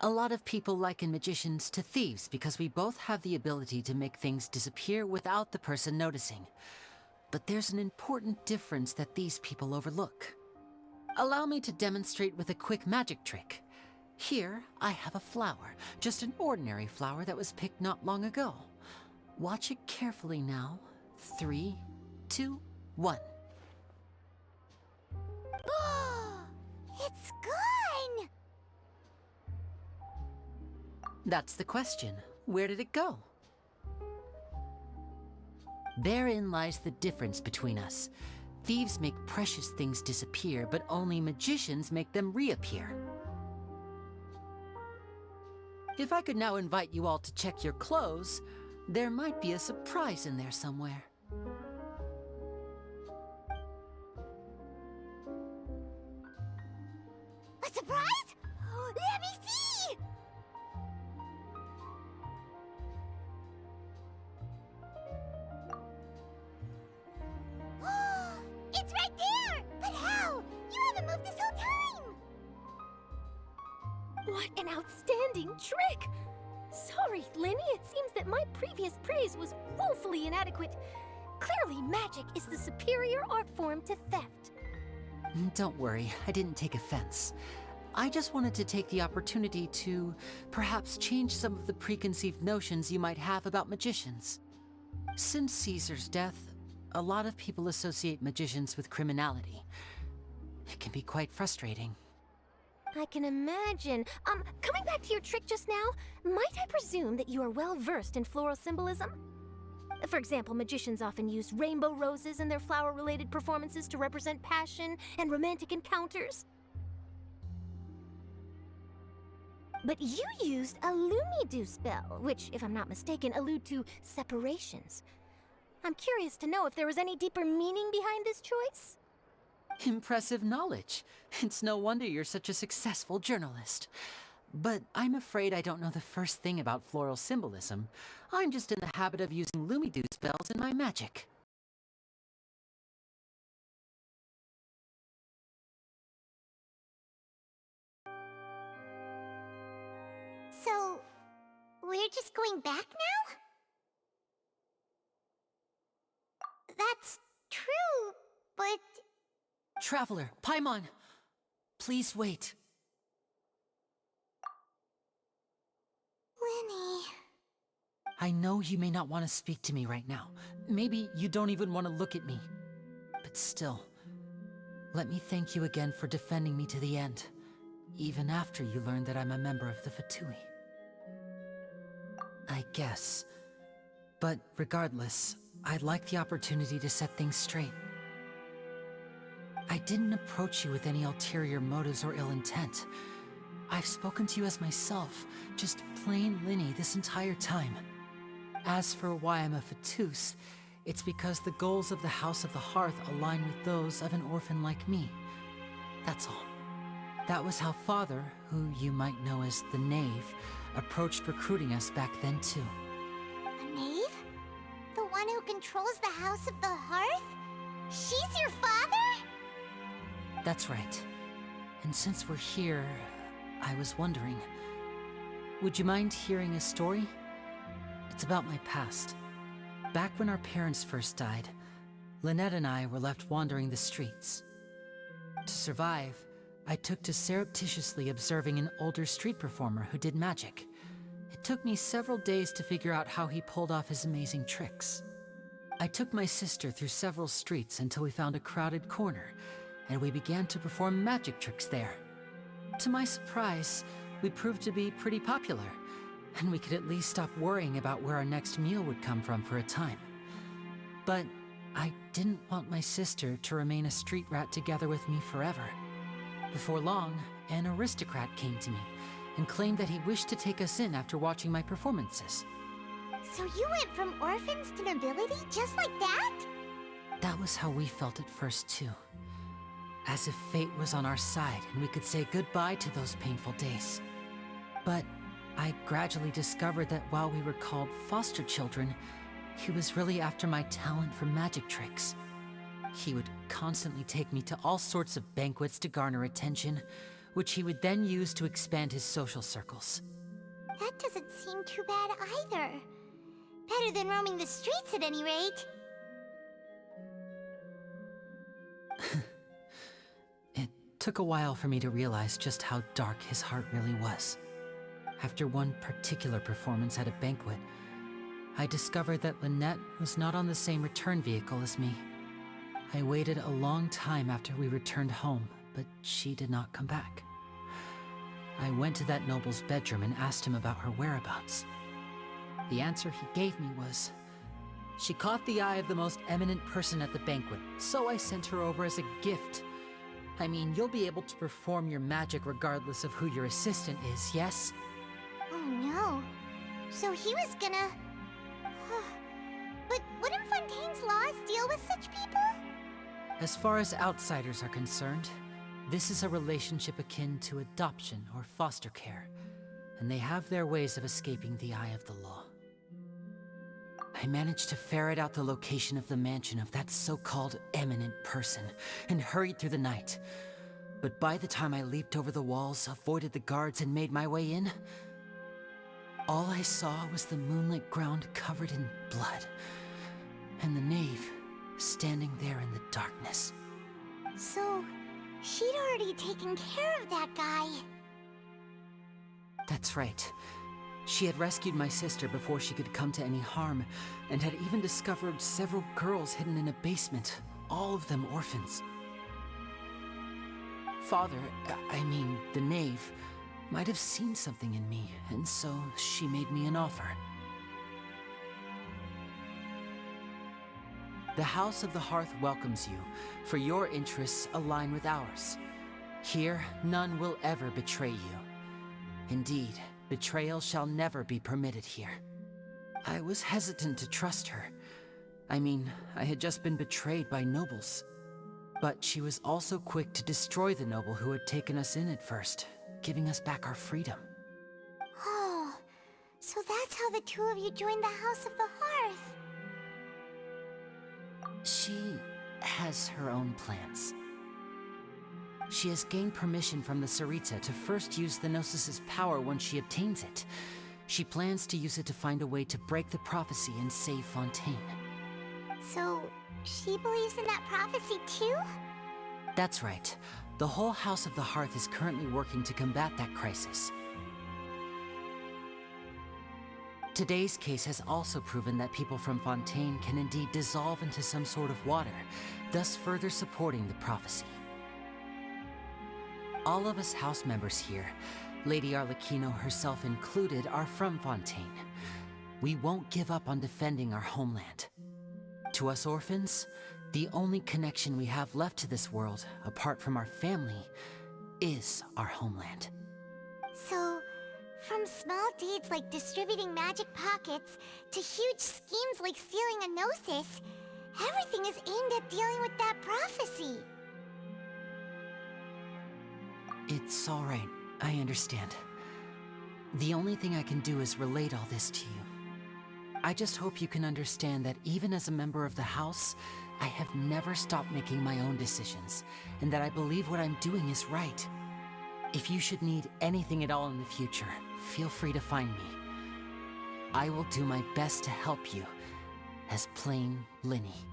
A lot of people liken magicians to thieves because we both have the ability to make things disappear without the person noticing. But there's an important difference that these people overlook. Allow me to demonstrate with a quick magic trick. Here, I have a flower, just an ordinary flower that was picked not long ago. Watch it carefully now. 3, 2, 1. It's gone! That's the question. Where did it go? Therein lies the difference between us. Thieves make precious things disappear, but only magicians make them reappear. If I could now invite you all to check your clothes, there might be a surprise in there somewhere. A surprise? Let me see! It's right there! But how? You haven't moved this whole time! What an outstanding trick! Sorry, Lyney, it seems that my previous praise was woefully inadequate. Clearly, magic is the superior art form to theft. Don't worry, I didn't take offense. I just wanted to take the opportunity to perhaps change some of the preconceived notions you might have about magicians. Since Caesar's death, a lot of people associate magicians with criminality. It can be quite frustrating. I can imagine. Coming back to your trick just now, might I presume that you are well versed in floral symbolism? For example, magicians often use rainbow roses in their flower-related performances to represent passion and romantic encounters. But you used a Lumine spell, which, if I'm not mistaken, allude to separations. I'm curious to know if there was any deeper meaning behind this choice? Impressive knowledge. It's no wonder you're such a successful journalist. But I'm afraid I don't know the first thing about floral symbolism. I'm just in the habit of using Lumine spells in my magic. So, we're just going back now? That's true, but... Traveler, Paimon! Please wait. Lyney... I know you may not want to speak to me right now. Maybe you don't even want to look at me. But still, let me thank you again for defending me to the end, even after you learned that I'm a member of the Fatui. I guess. But regardless, I'd like the opportunity to set things straight. I didn't approach you with any ulterior motives or ill intent. I've spoken to you as myself, just plain Lyney this entire time. As for why I'm a Fatus, it's because the goals of the House of the Hearth align with those of an orphan like me. That's all. That was how Father, who you might know as the Knave, approached recruiting us back then too. A knave? The one who controls the House of the Hearth? She's your father? That's right. And since we're here, I was wondering, would you mind hearing a story? It's about my past. Back when our parents first died, Lynette and I were left wandering the streets. To survive, I took to surreptitiously observing an older street performer who did magic. It took me several days to figure out how he pulled off his amazing tricks. I took my sister through several streets until we found a crowded corner, and we began to perform magic tricks there. To my surprise, we proved to be pretty popular, and we could at least stop worrying about where our next meal would come from for a time. But I didn't want my sister to remain a street rat together with me forever. Before long, an aristocrat came to me and claimed that he wished to take us in after watching my performances. So you went from orphans to nobility just like that? That was how we felt at first too. As if fate was on our side and we could say goodbye to those painful days. But I gradually discovered that while we were called foster children, he was really after my talent for magic tricks. He would constantly take me to all sorts of banquets to garner attention, which he would then use to expand his social circles. That doesn't seem too bad either. Better than roaming the streets at any rate. It took a while for me to realize just how dark his heart really was. After one particular performance at a banquet, I discovered that Lynette was not on the same return vehicle as me. I waited a long time after we returned home, but she did not come back. I went to that noble's bedroom and asked him about her whereabouts. The answer he gave me was, she caught the eye of the most eminent person at the banquet, so I sent her over as a gift. I mean, you'll be able to perform your magic regardless of who your assistant is, yes? Oh no. So he was gonna... But wouldn't Fontaine's laws deal with such people? As far as outsiders are concerned, this is a relationship akin to adoption or foster care, and they have their ways of escaping the eye of the law. I managed to ferret out the location of the mansion of that so-called eminent person and hurried through the night. But by the time I leaped over the walls, avoided the guards, and made my way in, all I saw was the moonlit ground covered in blood, and the knave standing there in the darkness. So, she'd already taken care of that guy. That's right. She had rescued my sister before she could come to any harm, and had even discovered several girls hidden in a basement, all of them orphans. Father, I mean, the knave, might have seen something in me, and so she made me an offer. The House of the Hearth welcomes you, for your interests align with ours. Here, none will ever betray you. Indeed, betrayal shall never be permitted here. I was hesitant to trust her. I mean, I had just been betrayed by nobles. But she was also quick to destroy the noble who had taken us in at first, giving us back our freedom. Oh, so that's how the two of you joined the House of the Hearth. She has her own plans. She has gained permission from the Tsaritsa to first use the Gnosis' power when she obtains it. She plans to use it to find a way to break the prophecy and save Fontaine. So, she believes in that prophecy too? That's right. The whole House of the Hearth is currently working to combat that crisis. Today's case has also proven that people from Fontaine can indeed dissolve into some sort of water, thus further supporting the prophecy. All of us house members here, Lady Arlecchino herself included, are from Fontaine. We won't give up on defending our homeland. To us orphans, the only connection we have left to this world, apart from our family, is our homeland. So, from small deeds like distributing magic pockets to huge schemes like stealing a Gnosis, everything is aimed at dealing with that prophecy. It's all right. I understand. The only thing I can do is relate all this to you. I just hope you can understand that even as a member of the House, I have never stopped making my own decisions, and that I believe what I'm doing is right. If you should need anything at all in the future, feel free to find me. I will do my best to help you, as plain Lyney.